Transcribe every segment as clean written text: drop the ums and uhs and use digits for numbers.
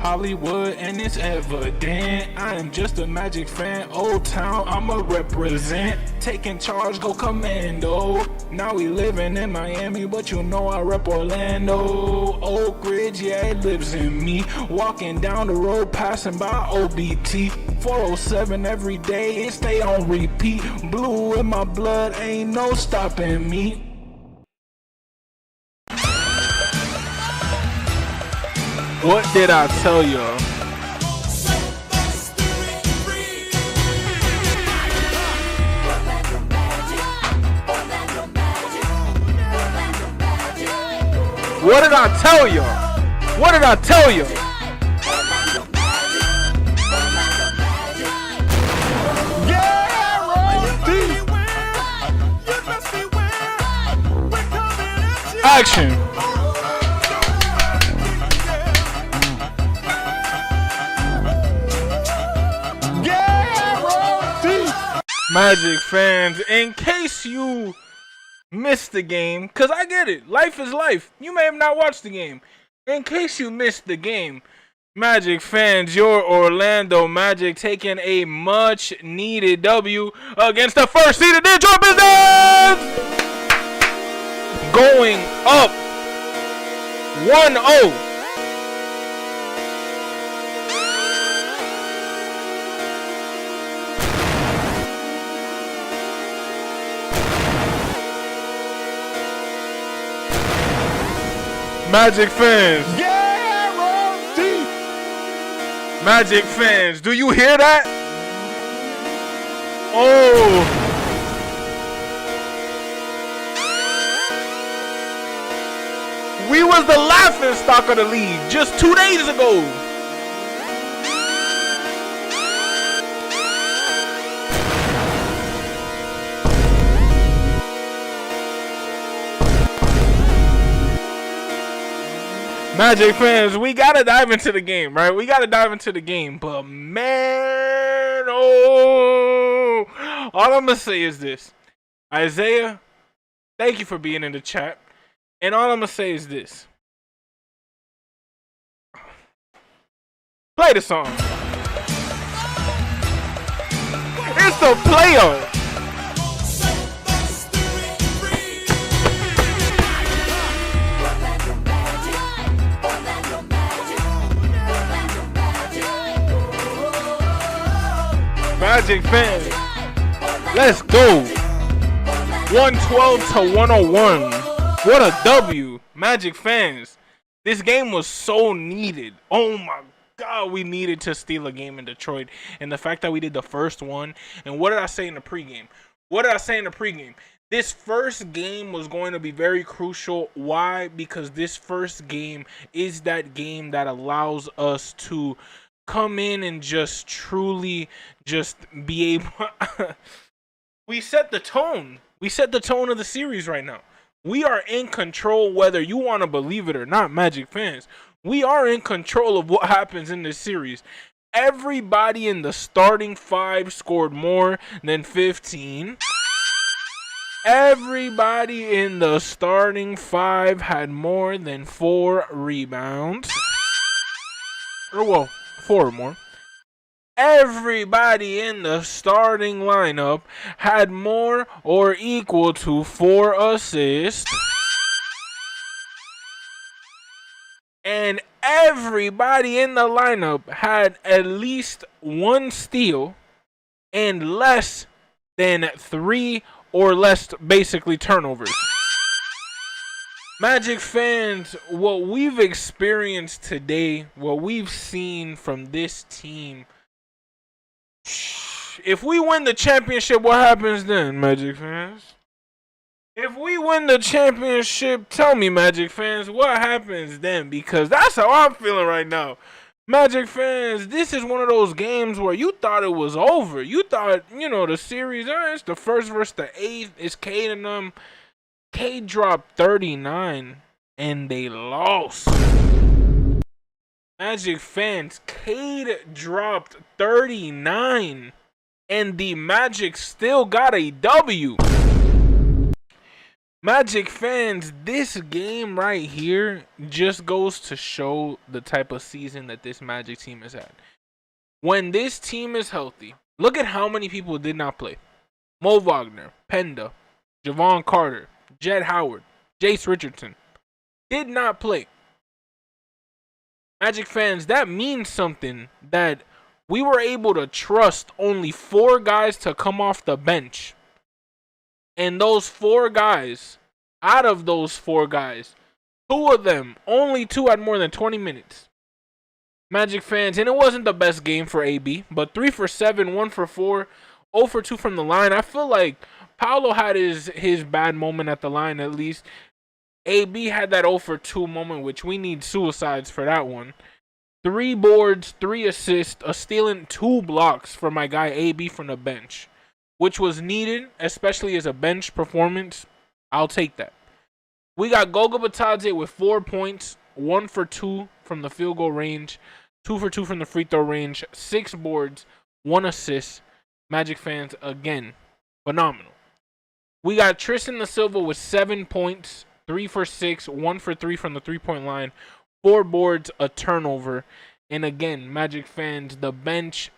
Hollywood, and it's evident. I am just a Magic fan. Old Town, I'ma represent. Taking charge, go commando. Now we living in Miami, but you know I rep Orlando. Oak Ridge, yeah, it lives in me. Walking down the road, passing by OBT. 407 every day, it stay on repeat. Blue in my blood, ain't no stopping me. What did I tell y'all? What did I tell y'all? What did I tell y'all? Action. Magic fans, in case you missed the game, because I get it, life is life. You may have not watched the game. In case you missed the game, Magic fans, your Orlando Magic taking a much needed W against the first seeded Detroit Pistons, going up 1-0. Magic fans, guaranteed. Magic fans, do you hear that? Oh, we was the laughing stock of the league just 2 days ago. Magic fans, we gotta dive into the game, right? We gotta dive into the game, but man, oh, all I'm gonna say is this. Isaiah, thank you for being in the chat. And all I'm gonna say is this. Play the song. It's the playoff. Magic fans, let's go. 112 to 101. What a W. Magic fans, this game was so needed. Oh my God, we needed to steal a game in Detroit. And the fact that we did the first one. And what did I say in the pregame? This first game was going to be very crucial. Why? Because this first game is that game that allows us to come in and just truly just be able we set the tone. We set the tone of the series right now. We are in control, whether you want to believe it or not, Magic fans. We are in control of what happens in this series. Everybody in the starting five scored more than 15. Everybody in the starting five had more than 4 rebounds. Or well, 4 or more. Everybody in the starting lineup had more or equal to 4 assists. And everybody in the lineup had at least 1 steal and less than 3 or less basically turnovers. Magic fans, what we've experienced today, what we've seen from this team, if we win the championship, what happens then, Magic fans? If we win the championship, tell me, Magic fans, what happens then? Because that's how I'm feeling right now. Magic fans, this is one of those games where you thought it was over. You thought, you know, the series, it's the first versus the 8th. It's Cade and them. Cade dropped 39 and they lost. Magic fans, Cade dropped 39 and the Magic still got a W. Magic fans, this game right here just goes to show the type of season that this Magic team has had. When this team is healthy, look at how many people did not play. Mo Wagner, Penda, Javon Carter, Jed Howard, Jace Richardson did not play. Magic fans, that means something, that we were able to trust only 4 guys to come off the bench. And those 4 guys, out of those 4 guys, 2 of them, only 2 had more than 20 minutes. Magic fans, and it wasn't the best game for AB, but 3 for 7, 1 for 4, 0 for 2 from the line. I feel like Paolo had his bad moment at the line at least. AB had that 0 for 2 moment, which we need suicides for that one. 3 boards, 3 assists, a steal, and 2 blocks for my guy AB from the bench, which was needed, especially as a bench performance. I'll take that. We got Goga Batadze with 4 points, 1 for 2 from the field goal range, 2 for 2 from the free throw range, 6 boards, 1 assist. Magic fans, again, phenomenal. We got Tristan Da Silva with 7 points, 3 for 6, 1 for 3 from the 3-point line, 4 boards, a turnover. And again, Magic fans, the bench,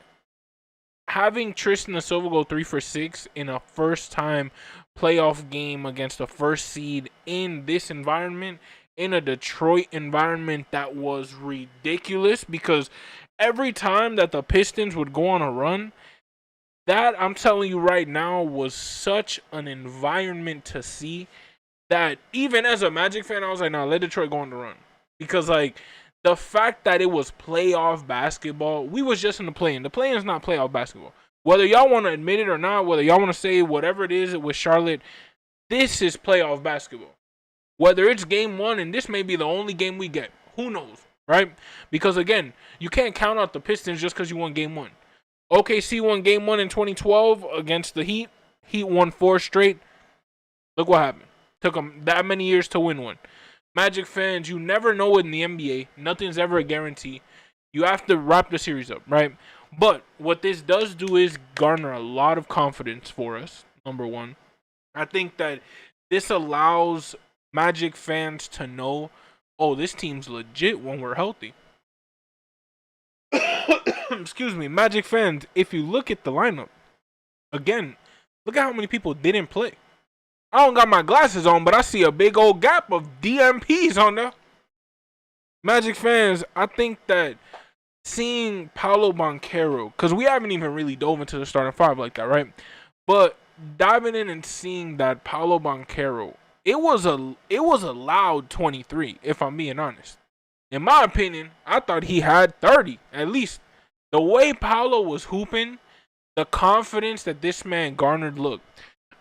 having Tristan Da Silva go 3 for 6 in a first-time playoff game against the first seed in this environment, in a Detroit environment that was ridiculous, because every time that the Pistons would go on a run, that, I'm telling you right now, was such an environment to see that even as a Magic fan, I was like, nah, let Detroit go on the run. Because, like, the fact that it was playoff basketball, we was just in the play-in. The play-in is not playoff basketball. Whether y'all want to admit it or not, whether y'all want to say whatever it is with Charlotte, this is playoff basketball. Whether it's game 1 and this may be the only game we get, who knows, right? Because, again, you can't count out the Pistons just because you won game 1. OKC won game 1 in 2012 against the Heat. Heat won 4 straight. Look what happened. Took them that many years to win one. Magic fans, you never know in the NBA. Nothing's ever a guarantee. You have to wrap the series up, right? But what this does do is garner a lot of confidence for us, number one. I think that this allows Magic fans to know, oh, this team's legit when we're healthy. Excuse me, Magic fans, if you look at the lineup, again, look at how many people didn't play. I don't got my glasses on, but I see a big old gap of DMPs on there. Magic fans, I think that seeing Paolo Banchero, because we haven't even really dove into the starting 5 like that, right? But diving in and seeing that Paolo Banchero, it was a loud 23, if I'm being honest. In my opinion, I thought he had 30, at least. The way Paolo was hooping, the confidence that this man garnered, look,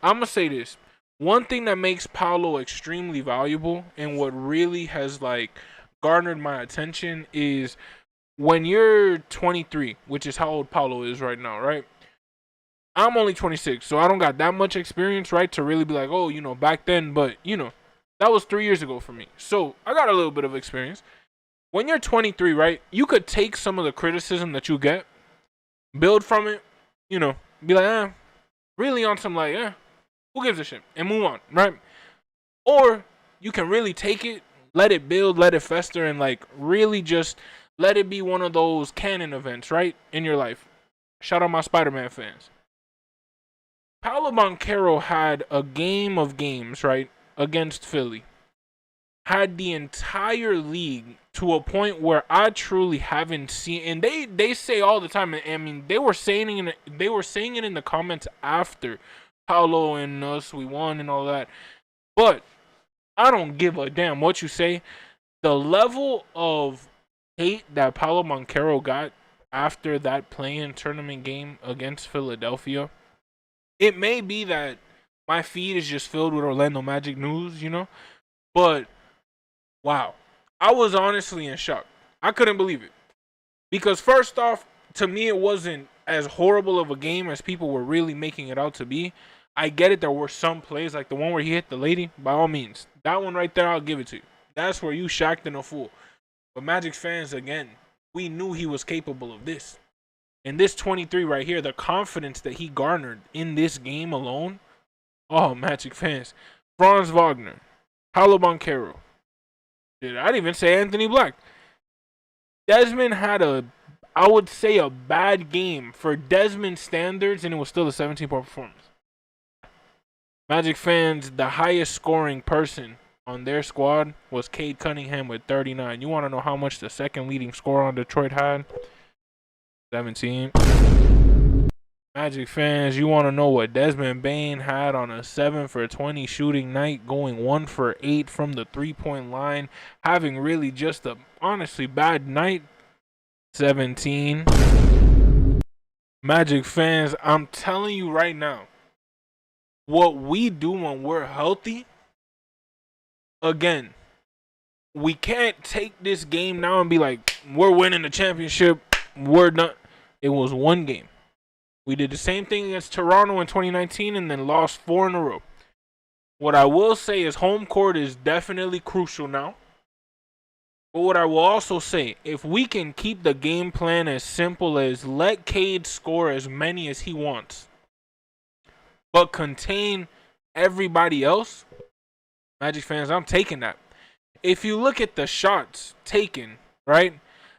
I'm going to say this. One thing that makes Paolo extremely valuable and what really has, like, garnered my attention is when you're 23, which is how old Paolo is right now, right? I'm only 26, so I don't got that much experience, right, to really be like, oh, you know, back then. But, you know, that was 3 years ago for me. So I got a little bit of experience. When you're 23, right, you could take some of the criticism that you get, build from it, you know, be like, really on some like, who gives a shit, and move on, right? Or you can really take it, let it build, let it fester, and like really just let it be one of those canon events, right, in your life. Shout out my Spider-Man fans. Paolo Banchero had a game of games, right, against Philly. Had the entire league to a point where I truly haven't seen, and they say all the time. I mean, they were saying it in the comments after Paolo and us, we won and all that. But I don't give a damn what you say. The level of hate that Paolo Banchero got after that play-in tournament game against Philadelphia, it may be that my feed is just filled with Orlando Magic news, you know, but wow. I was honestly in shock. I couldn't believe it. Because first off, to me, it wasn't as horrible of a game as people were really making it out to be. I get it. There were some plays, like the one where he hit the lady, by all means. That one right there, I'll give it to you. That's where you shacked and a fool. But Magic fans, again, we knew he was capable of this. And this 23 right here, the confidence that he garnered in this game alone, oh, Magic fans, Franz Wagner, Paolo Banchero. Dude, I didn't even say Anthony Black. Desmond had I would say, a bad game for Desmond standards, and it was still a 17-point performance. Magic fans, the highest scoring person on their squad was Cade Cunningham with 39. You want to know how much the second leading scorer on Detroit had? 17. Magic fans, you want to know what Desmond Bane had on a 7 for 20 shooting night, going 1 for 8 from the 3-point line, having really just a honestly bad night? 17. Magic fans, I'm telling you right now, what we do when we're healthy, again, we can't take this game now and be like, we're winning the championship, we're done. It was one game. We did the same thing against Toronto in 2019 and then lost 4 in a row. What I will say is home court is definitely crucial now. But what I will also say, if we can keep the game plan as simple as let Cade score as many as he wants, but contain everybody else, Magic fans, I'm taking that. If you look at the shots taken, right?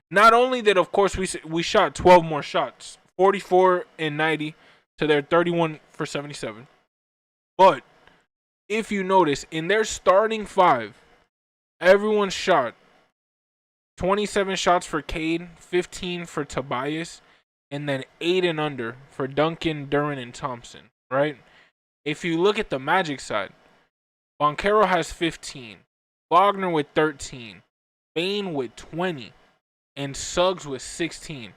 Not only that, of course, we shot 12 more shots, 44 and 90 to their 31 for 77. But if you notice, in their starting 5, everyone shot 27 shots for Cade, 15 for Tobias, and then 8 and under for Duncan, Duran, and Thompson, right? If you look at the Magic side, Banchero has 15, Wagner with 13, Bane with 20, and Suggs with 16.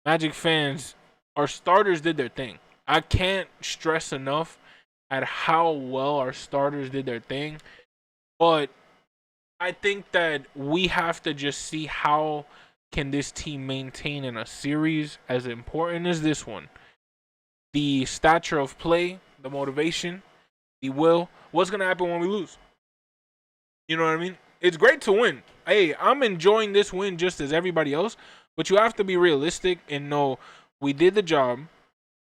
Magic fans, our starters did their thing. I can't stress enough at how well our starters did their thing, but I think that we have to just see how can this team maintain in a series as important as this one. The stature of play, the motivation, the will. What's going to happen when we lose? You know what I mean? It's great to win. Hey, I'm enjoying this win just as everybody else, but you have to be realistic and know we did the job.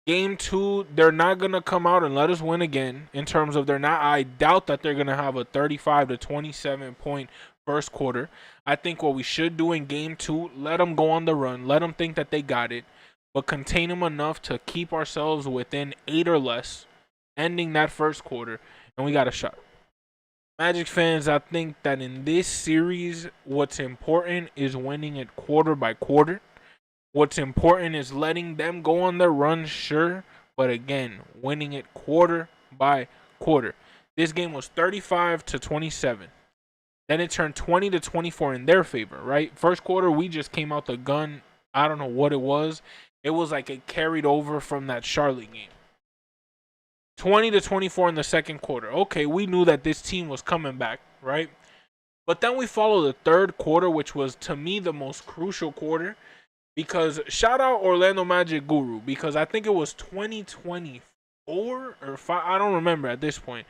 Game 2, they're not going to come out and let us win again in terms of I doubt that they're going to have a 35 to 27 point first quarter. I think what we should do in game 2, let them go on the run. Let them think that they got it, but contain them enough to keep ourselves within 8 or less, ending that first quarter, and we got a shot. Magic fans, I think that in this series, what's important is winning it quarter by quarter. What's important is letting them go on their run, sure, but again, winning it quarter by quarter. This game was 35 to 27. Then it turned 20 to 24 in their favor, right? First quarter, we just came out the gun. I don't know what it was. It was like it carried over from that Charlotte game. 20 to 24 in the second quarter. Okay, we knew that this team was coming back, right? But then we followed the third quarter, which was, to me, the most crucial quarter. Because shout out Orlando Magic Guru, because I think it was 2024 or 5. I don't remember at this point.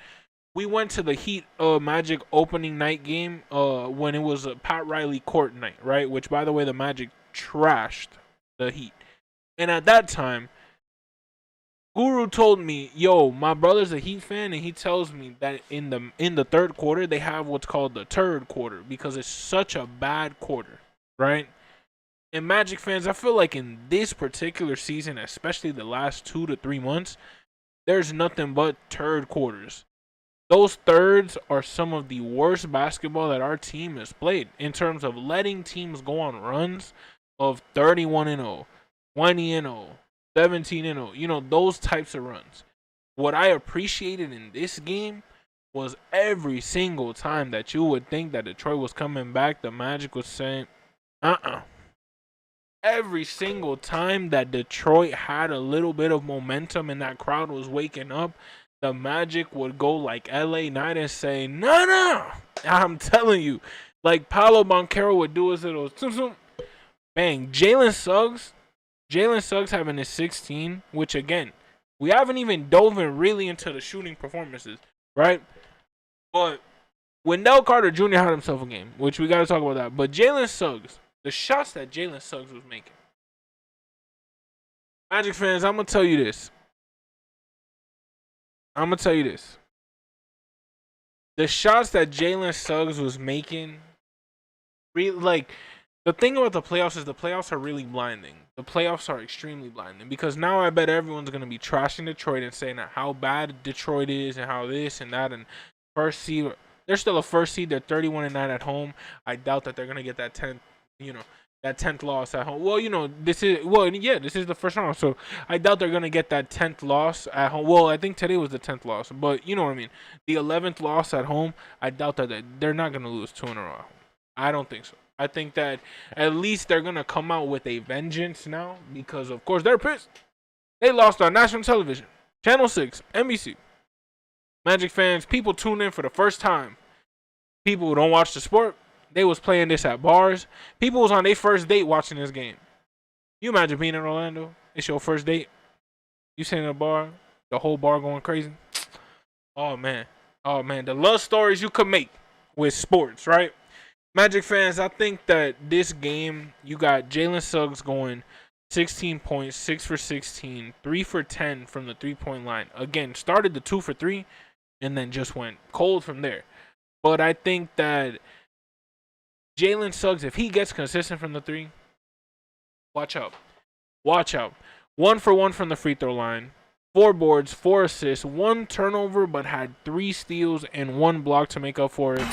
We went to the Heat Magic opening night game when it was a Pat Riley court night, right? Which, by the way, the Magic trashed the Heat. And at that time, Guru told me, yo, my brother's a Heat fan, and he tells me that in the third quarter, they have what's called the third quarter because it's such a bad quarter, right? And Magic fans, I feel like in this particular season, especially the last 2 to 3 months, there's nothing but third quarters. Those thirds are some of the worst basketball that our team has played in terms of letting teams go on runs of 31-0, 20-0, 17-0. You know, those types of runs. What I appreciated in this game was every single time that you would think that Detroit was coming back, the Magic was saying, Every single time that Detroit had a little bit of momentum and that crowd was waking up, the Magic would go like LA Knight and say, no. I'm telling you. Like Paolo Banchero would do his little bang. Jalen Suggs having his 16, which again, we haven't even dove in really into the shooting performances, right? But Wendell Carter Jr. had himself a game, which we got to talk about that. But Jalen Suggs, the shots that Jalen Suggs was making. Magic fans, I'm going to tell you this. the shots that Jalen Suggs was making, like the thing about the playoffs is the playoffs are really blinding. The playoffs are extremely blinding because now I bet everyone's gonna be trashing Detroit and saying that how bad Detroit is and how this and that and first seed. They're still a first seed. They're 31-9 at home. I doubt that they're gonna get that 10th, that 10th loss at home. Well, this is this is the first round, so I doubt they're gonna get that 10th loss at home. Well, I think today was the 10th loss, but you know what I mean. The 11th loss at home. I doubt that they're not gonna lose 2 in a row. I don't think so. I think that at least they're gonna come out with a vengeance now because of course they're pissed. They lost on national television, Channel 6, NBC. Magic fans, people tune in for the first time. People who don't watch the sport, they was playing this at bars. People was on their first date watching this game. You imagine being in Orlando? It's your first date. You sitting in a bar, the whole bar going crazy. Oh man, the love stories you could make with sports, right? Magic fans, I think that this game, you got Jalen Suggs going 16 points, 6 for 16, 3 for 10 from the 3-point line. Again, started the 2 for 3 and then just went cold from there. But I think that Jalen Suggs, if he gets consistent from the 3, watch out. Watch out. 1 for 1 from the free throw line. 4 boards, 4 assists, 1 turnover, but had 3 steals and 1 block to make up for it.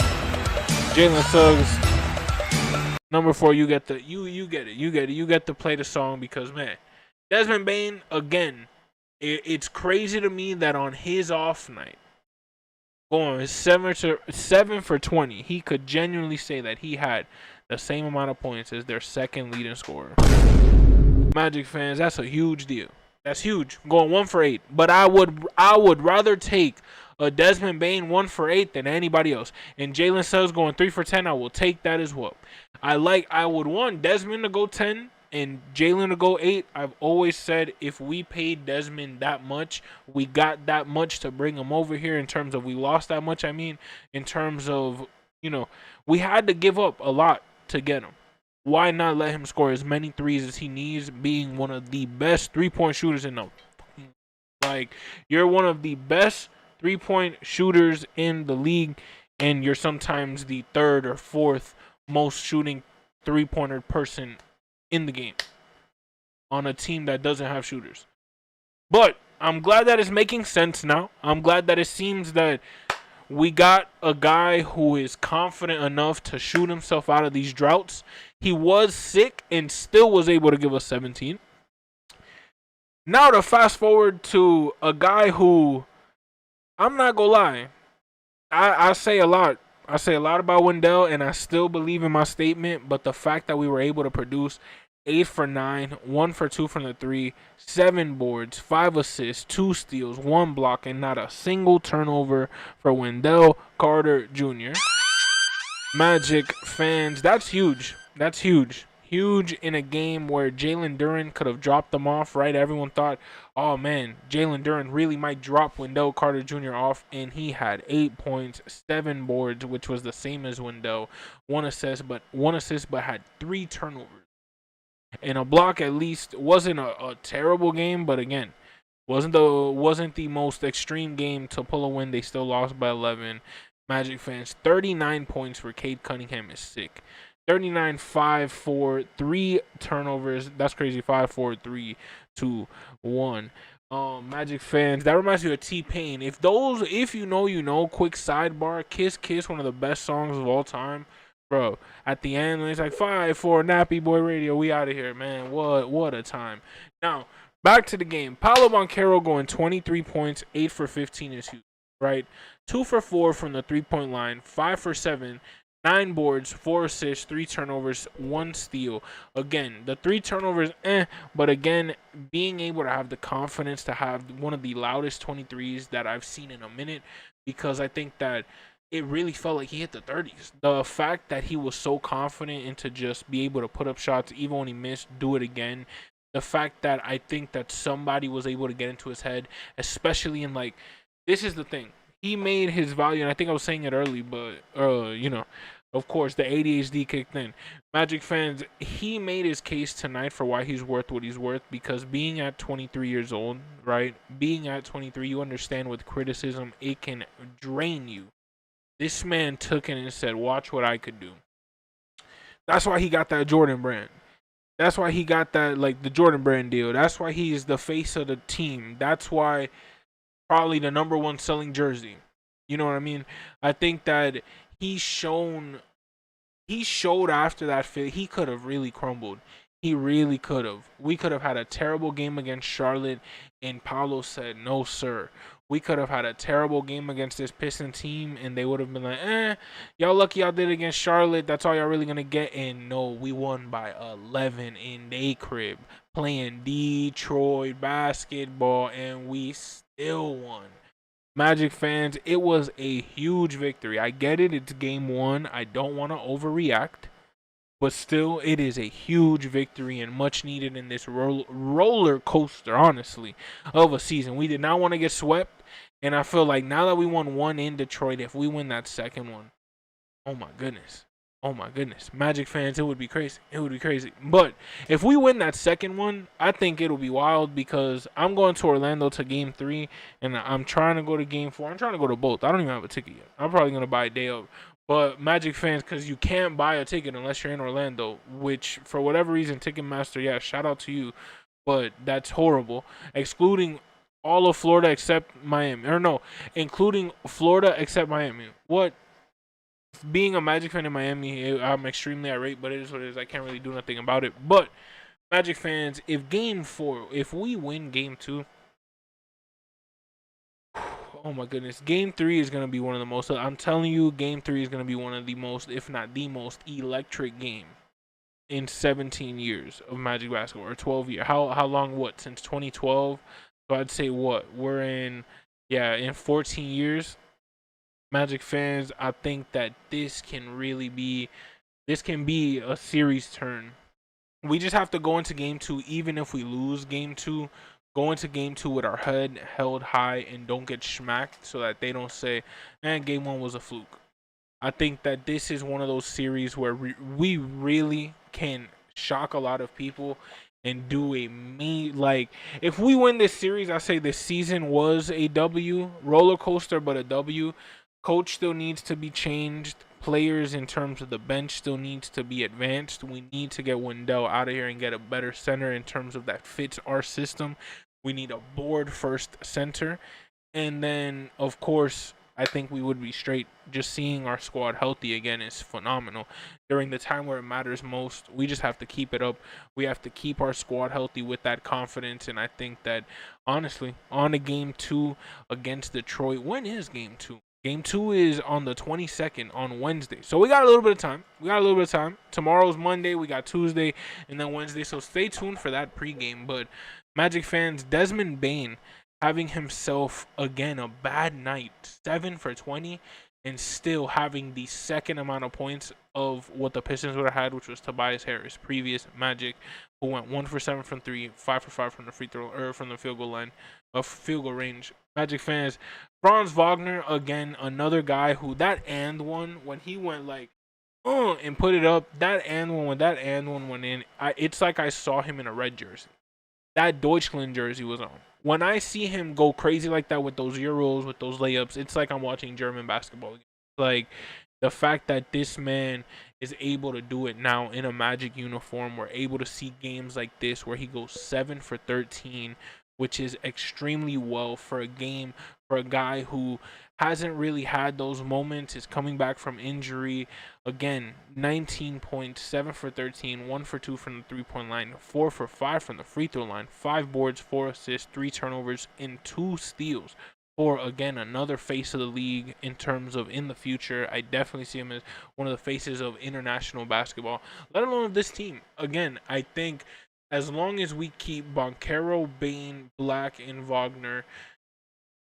Jalen Suggs, number 4, you get to play the song because man, Desmond Bane again. It's crazy to me that on his off night, going 7 for 20, he could genuinely say that he had the same amount of points as their second leading scorer. Magic fans, that's a huge deal. That's huge. Going 1 for 8, but I would rather take a Desmond Bane 1 for 8 than anybody else. And Jalen Suggs going 3 for 10, I will take that as well. I would want Desmond to go 10 and Jalen to go 8. I've always said if we paid Desmond that much, we got that much to bring him over here. In terms of we lost that much, I mean, in terms of, we had to give up a lot to get him. Why not let him score as many threes as he needs, being one of the best 3-point shooters in the you're one of the best 3-point shooters in the league, and you're sometimes the 3rd or 4th most shooting 3-pointer person in the game on a team that doesn't have shooters. But I'm glad that it's making sense now. I'm glad that it seems that we got a guy who is confident enough to shoot himself out of these droughts. He was sick and still was able to give us 17. Now to fast forward to a guy who, I'm not gonna lie, I say a lot. I say a lot about Wendell, and I still believe in my statement. But the fact that we were able to produce 8 for 9, 1 for 2 from the 3, 7 boards, 5 assists, 2 steals, 1 block, and not a single turnover for Wendell Carter Jr. Magic fans, that's huge. That's huge. Huge in a game where Jalen Duren could have dropped them off, right? Everyone thought, oh man, Jalen Duren really might drop Wendell Carter Jr. off, and he had 8 points, 7 boards, which was the same as Wendell, 1 assist, but had 3 turnovers. And a block at least. Wasn't a terrible game, but again, wasn't the most extreme game to pull a win. They still lost by 11. Magic fans, 39 points for Cade Cunningham is sick. 39, 5, 4, 3 turnovers. That's crazy. 5, 4, 3, 2, 1. Magic fans, that reminds me of T-Pain. If you know, quick sidebar, Kiss Kiss, one of the best songs of all time. Bro, at the end, it's like 5, 4, Nappy Boy Radio. We out of here, man. What a time. Now, back to the game. Paolo Banchero going 23 points, 8 for 15 is huge, right? 2 for 4 from the 3-point line, 5 for 7, 9 boards, 4 assists, 3 turnovers, 1 steal. Again, the 3 turnovers, but again, being able to have the confidence to have one of the loudest 23s that I've seen in a minute, because I think that it really felt like he hit the 30s. The fact that he was so confident and to just be able to put up shots, even when he missed, do it again. The fact that I think that somebody was able to get into his head, especially in this is the thing. He made his value, and I think I was saying it early, but, of course, the ADHD kicked in. Magic fans, he made his case tonight for why he's worth what he's worth, because being at 23 years old, right? Being at 23, you understand with criticism, it can drain you. This man took it and said, "Watch what I could do." That's why he got that Jordan brand. That's why he got that, like, the Jordan brand deal. That's why he's the face of the team. That's why probably the number one selling jersey. You know what I mean? I think that he's shown he showed after that fit he could have really crumbled. He really could have. We could have had a terrible game against Charlotte, and Paulo said, "No, sir." We could have had a terrible game against this Piston team, and they would have been like, y'all lucky y'all did it against Charlotte. That's all y'all really going to get. And no, we won by 11 in they crib, playing Detroit basketball, and we still won. Magic fans, it was a huge victory. I get it, it's game one. I don't want to overreact, but still, it is a huge victory and much needed in this roller coaster, honestly, of a season. We did not want to get swept, and I feel like now that we won one in Detroit, if we win that second one, oh my goodness. Oh my goodness. Magic fans, it would be crazy. It would be crazy. But if we win that second one, I think it'll be wild because I'm going to Orlando to game 3 and I'm trying to go to game 4. I'm trying to go to both. I don't even have a ticket yet. I'm probably going to buy a day of. But Magic fans, because you can't buy a ticket unless you're in Orlando, which for whatever reason, Ticketmaster, yeah, shout out to you. But that's horrible. Excluding all of Florida except Miami. Or no, including Florida except Miami. What? Being a Magic fan in Miami, I'm extremely irate, but it is what it is. I can't really do nothing about it. But Magic fans, if game 4, if we win game 2, oh my goodness, game 3 is gonna be one of the most. I'm telling you, game 3 is gonna be one of the most, if not the most, electric game in 17 years of Magic basketball, or 12 years. How long? What, since 2012? So I'd say what we're in 14 years. Magic fans, I think that this can be a series turn. We just have to go into game 2, even if we lose game 2, go into game 2 with our head held high and don't get smacked so that they don't say, man, game 1 was a fluke. I think that this is one of those series where we really can shock a lot of people and do like, if we win this series, I say this season was a W, roller coaster, but a W. Coach still needs to be changed. Players in terms of the bench still needs to be advanced. We need to get Wendell out of here and get a better center in terms of that fits our system. We need a board first center. And then, of course, I think we would be straight. Just seeing our squad healthy again is phenomenal. During the time where it matters most, we just have to keep it up. We have to keep our squad healthy with that confidence. And I think that, honestly, on a game 2 against Detroit, when is game 2? Game 2 is on the 22nd on Wednesday. So we got a little bit of time. Tomorrow's Monday. We got Tuesday and then Wednesday. So stay tuned for that pregame. But Magic fans, Desmond Bane having himself, again, a bad night. 7 for 20 and still having the second amount of points of what the Pistons would have had, which was Tobias Harris, previous Magic, who went 1 for 7 from 3, 5 for 5 from the free throw, or from the field goal line, of field goal range. Magic fans, Franz Wagner, again, another guy who, that and one, when he went like, and put it up, when that and one went in, it's like I saw him in a red jersey. That Deutschland jersey was on. When I see him go crazy like that with those Euros, with those layups, it's like I'm watching German basketball. Like, the fact that this man is able to do it now in a Magic uniform, we're able to see games like this where he goes 7 for 13, which is extremely well for a guy who hasn't really had those moments, is coming back from injury. Again, 19 points, 7 for 13, 1 for 2 from the three-point line, 4 for 5 from the free throw line, 5 boards, 4 assists, 3 turnovers, and 2 steals. For, again, another face of the league in terms of in the future. I definitely see him as one of the faces of international basketball, let alone of this team. Again, I think as long as we keep Banchero, Bane, Black, and Wagner,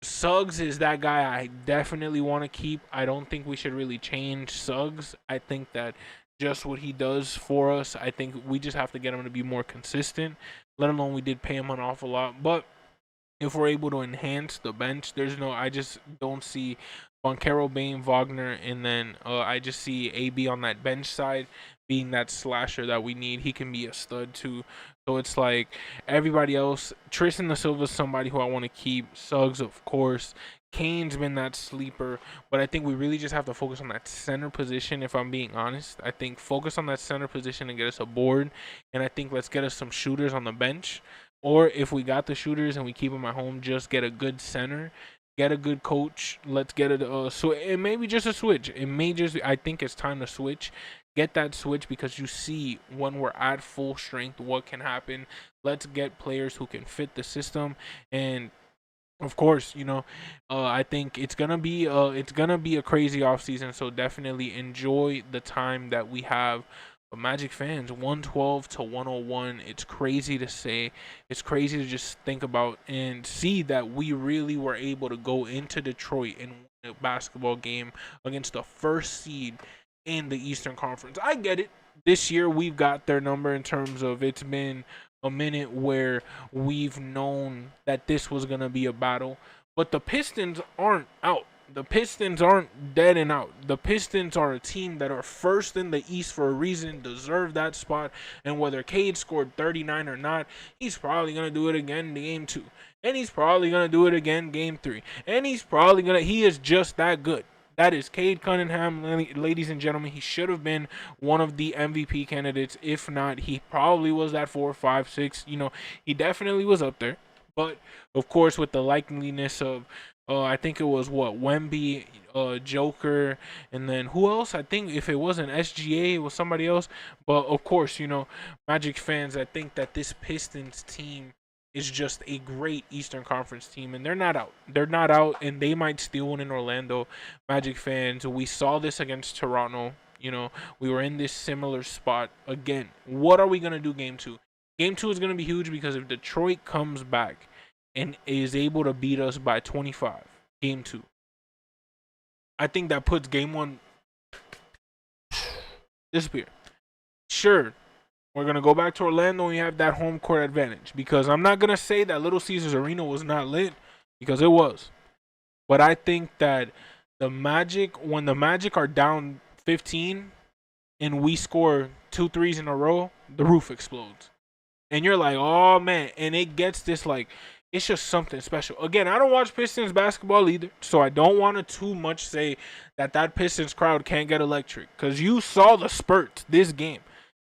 Suggs is that guy I definitely want to keep. I don't think we should really change Suggs. I think that just what he does for us, I think we just have to get him to be more consistent, let alone we did pay him an awful lot. But if we're able to enhance the bench, I just don't see Banchero, Bane, Wagner, and then I just see AB on that bench side being that slasher that we need. He can be a stud too. So it's like everybody else. Tristan da Silva is somebody who I want to keep. Suggs, of course. Kane's been that sleeper, but I think we really just have to focus on that center position. If I'm being honest, I think focus on that center position and get us a board, and I think let's get us some shooters on the bench. Or if we got the shooters and we keep them at home, just get a good center, get a good coach. Let's get it. So it may be just a switch. It may just. I think it's time to switch. Get that switch because you see when we're at full strength what can happen. Let's get players who can fit the system and of course, I think it's gonna be a crazy offseason. So definitely enjoy the time that we have. But Magic fans, 112 to 101. It's crazy to say. It's crazy to just think about and see that we really were able to go into Detroit and win a basketball game against the first seed in the Eastern Conference. I get it. This year we've got their number in terms of it's been a minute where we've known that this was going to be a battle. But the Pistons aren't out. The Pistons aren't dead and out. The Pistons are a team that are first in the East for a reason, deserve that spot. And whether Cade scored 39 or not, he's probably going to do it again in game 2. And he's probably going to do it again game 3. And he is just that good. That is Cade Cunningham, ladies and gentlemen. He should have been one of the MVP candidates. If not, he probably was that 4, 5, 6. He definitely was up there. But, of course, with the likeliness of, I think it was, Wemby, Joker, and then who else? I think if it wasn't SGA, it was somebody else. But, of course, Magic fans, I think that this Pistons team is just a great Eastern Conference team, and they're not out. They're not out, and they might steal one in Orlando. Magic fans, we saw this against Toronto. We were in this similar spot. Again, what are we going to do game 2? Game 2 is going to be huge because if Detroit comes back and is able to beat us by 25, game 2, I think that puts game 1 disappear. Sure, we're going to go back to Orlando and we have that home court advantage. Because I'm not going to say that Little Caesars Arena was not lit. Because it was. But I think that when the Magic are down 15 and we score 2 threes in a row, the roof explodes. And you're like, oh, man. And it gets this, it's just something special. Again, I don't watch Pistons basketball either. So I don't want to too much say that Pistons crowd can't get electric. Because you saw the spurts this game.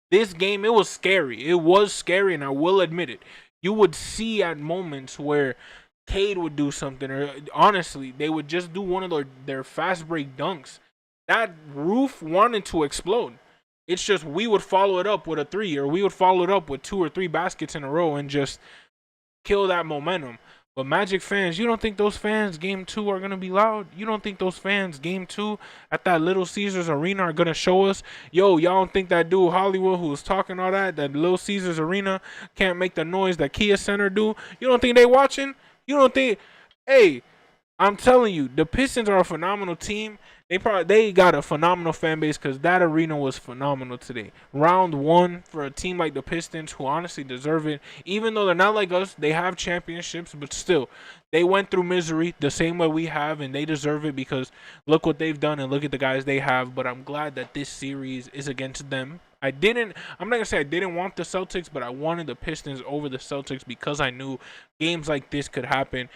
This game, it was scary. It was scary, and I will admit it. You would see at moments where Cade would do something, or honestly, they would just do one of their fast break dunks. That roof wanted to explode. It's just we would follow it up with a 3, or we would follow it up with 2 or 3 baskets in a row and just kill that momentum. But Magic fans, you don't think those fans game 2 are going to be loud? You don't think those fans game 2 at that Little Caesars Arena are going to show us, yo, y'all don't think that dude Hollywood who was talking all that Little Caesars Arena can't make the noise that Kia Center do? You don't think they watching? You don't think, hey, I'm telling you, the Pistons are a phenomenal team. They got a phenomenal fan base because that arena was phenomenal today. Round 1 for a team like the Pistons who honestly deserve it. Even though they're not like us, they have championships, but still, they went through misery the same way we have, and they deserve it because look what they've done and look at the guys they have. But I'm glad that this series is against them. I'm not going to say I didn't want the Celtics, but I wanted the Pistons over the Celtics because I knew games like this could happen.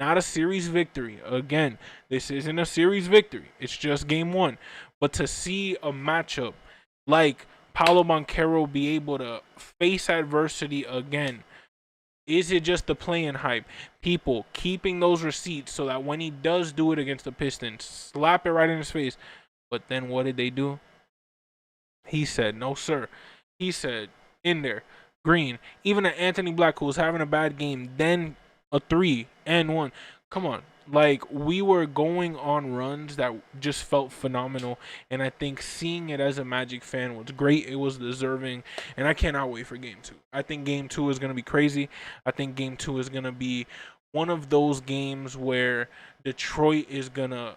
Not a series victory. Again, this isn't a series victory. It's just game 1. But to see a matchup like Paolo Banchero be able to face adversity again, is it just the play-in hype? People keeping those receipts so that when he does do it against the Pistons, slap it right in his face. But then what did they do? He said, no, sir. He said, in there, Green. Even an Anthony Black who was having a bad game, then a 3 and 1. Come on. We were going on runs that just felt phenomenal. And I think seeing it as a Magic fan was great. It was deserving. And I cannot wait for game 2. I think game 2 is going to be crazy. I think game 2 is going to be one of those games where Detroit is going to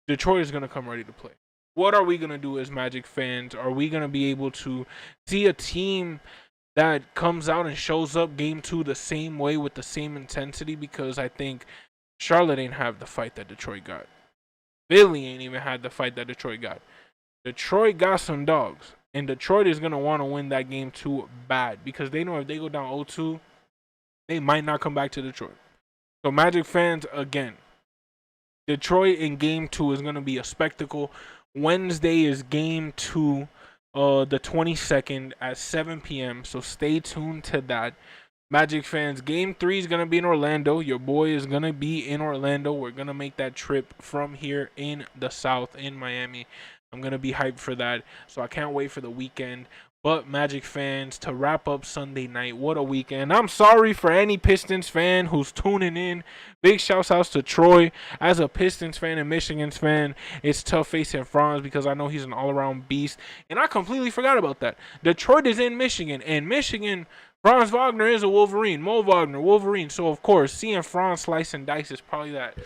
come ready to play. What are we going to do as Magic fans? Are we going to be able to see a team that comes out and shows up game 2 the same way with the same intensity? Because I think Charlotte ain't have the fight that Detroit got. Philly ain't even had the fight that Detroit got. Detroit got some dogs. And Detroit is going to want to win that game 2 bad. Because they know if they go down 0-2, they might not come back to Detroit. So Magic fans, again, Detroit in game 2 is going to be a spectacle. Wednesday is game 2, the 22nd at 7 p.m. So stay tuned to that. Magic fans, game 3 is going to be in Orlando. Your boy is going to be in Orlando. We're going to make that trip from here in the South, in Miami. I'm going to be hyped for that. So I can't wait for the weekend. But Magic fans, to wrap up Sunday night, what a weekend. I'm sorry for any Pistons fan who's tuning in. Big shouts outs to Troy. As a Pistons fan and Michigan's fan, it's tough facing Franz because I know he's an all-around beast. And I completely forgot about that. Detroit is in Michigan, and Michigan, Franz Wagner is a Wolverine. Mo Wagner, Wolverine. So, of course, seeing Franz slice and dice is probably that.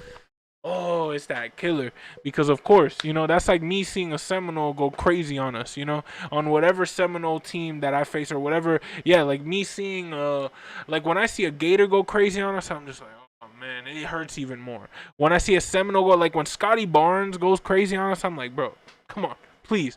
Oh, it's that killer. Because, of course, you know, that's like me seeing a Seminole go crazy on us, you know, on whatever Seminole team that I face or whatever. Yeah, like me seeing, like when I see a Gator go crazy on us, I'm just like, oh, man, it hurts even more. When I see a Seminole go, like when Scotty Barnes goes crazy on us, I'm like, bro, come on, please,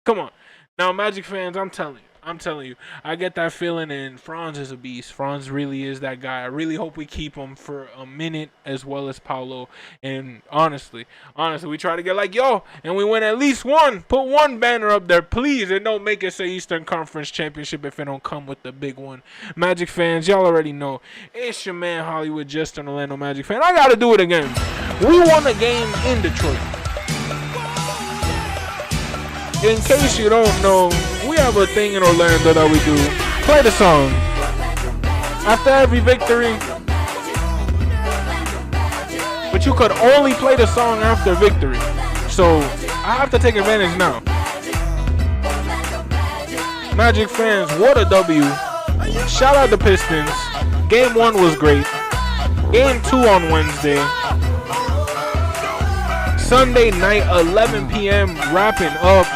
come on. Now, Magic fans, I'm telling you, I get that feeling, and Franz is a beast. Franz really is that guy. I really hope we keep him for a minute as well as Paolo. And honestly, we try to get like, yo, and we win at least one. Put one banner up there, please, and don't make it say Eastern Conference Championship if it don't come with the big one. Magic fans, y'all already know. It's your man Hollywood, just an Orlando Magic fan. I got to do it again. We won a game in Detroit. In case you don't know, we have a thing in Orlando that we do. Play the song. After every victory. But you could only play the song after victory. So, I have to take advantage now. Magic fans, what a W. Shout out the Pistons. Game 1 was great. Game 2 on Wednesday. Sunday night, 11 p.m. wrapping up.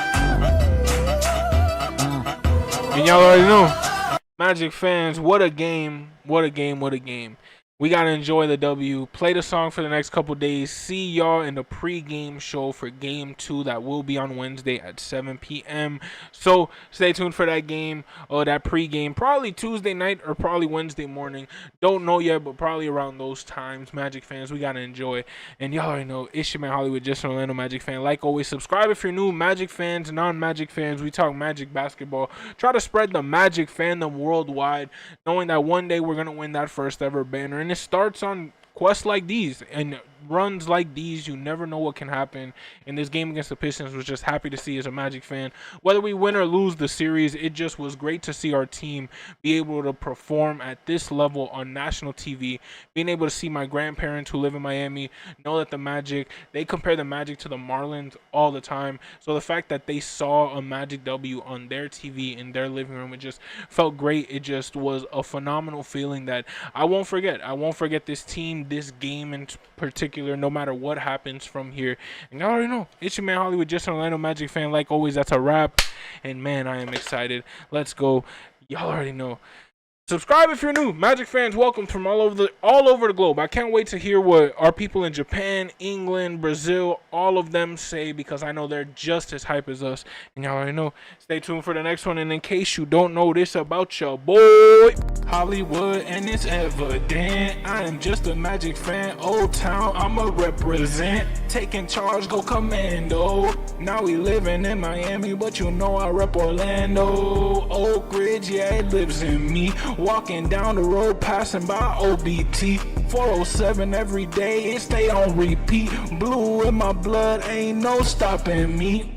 And y'all already know, Magic fans, what a game, what a game, what a game. We got to enjoy the W. Play the song for the next couple days. See y'all in the pregame show for Game 2 that will be on Wednesday at 7 p.m. So stay tuned for that game or that pregame. Probably Tuesday night or probably Wednesday morning. Don't know yet, but probably around those times. Magic fans, we got to enjoy. And y'all already know, it's your man Hollywood, just an Orlando Magic fan. Like always, subscribe if you're new. Magic fans, non-Magic fans, we talk Magic basketball. Try to spread the Magic fandom worldwide, knowing that one day we're going to win that first ever banner. And it starts on quests like these and runs like these. You never know what can happen. And this game against the Pistons was just happy to see as a Magic fan. Whether we win or lose the series, it just was great to see our team be able to perform at this level on national TV. Being able to see my grandparents who live in Miami know that the Magic, they compare the Magic to the Marlins all the time. So the fact that they saw a Magic W on their TV in their living room, it just felt great. It just was a phenomenal feeling that I won't forget. I won't forget this team, this game in particular, no matter what happens from here. And y'all already know, it's your man Hollywood, just an Orlando Magic fan. Like always, that's a wrap. And man, I am excited. Let's go. Y'all already know. Subscribe if you're new. Magic fans, welcome from all over the globe. I can't wait to hear what our people in Japan, England, Brazil, all of them say, because I know they're just as hype as us. And y'all already know. Stay tuned for the next one. And in case you don't know this about your boy Hollywood, and it's evident, I am just a Magic fan. Old Town, I'ma represent. Taking charge, go commando. Now we living in Miami, but you know I rep Orlando. Oak Ridge, yeah, it lives in me. Walking down the road, passing by OBT 407 every day, and stay on repeat. Blue in my blood, ain't no stopping me.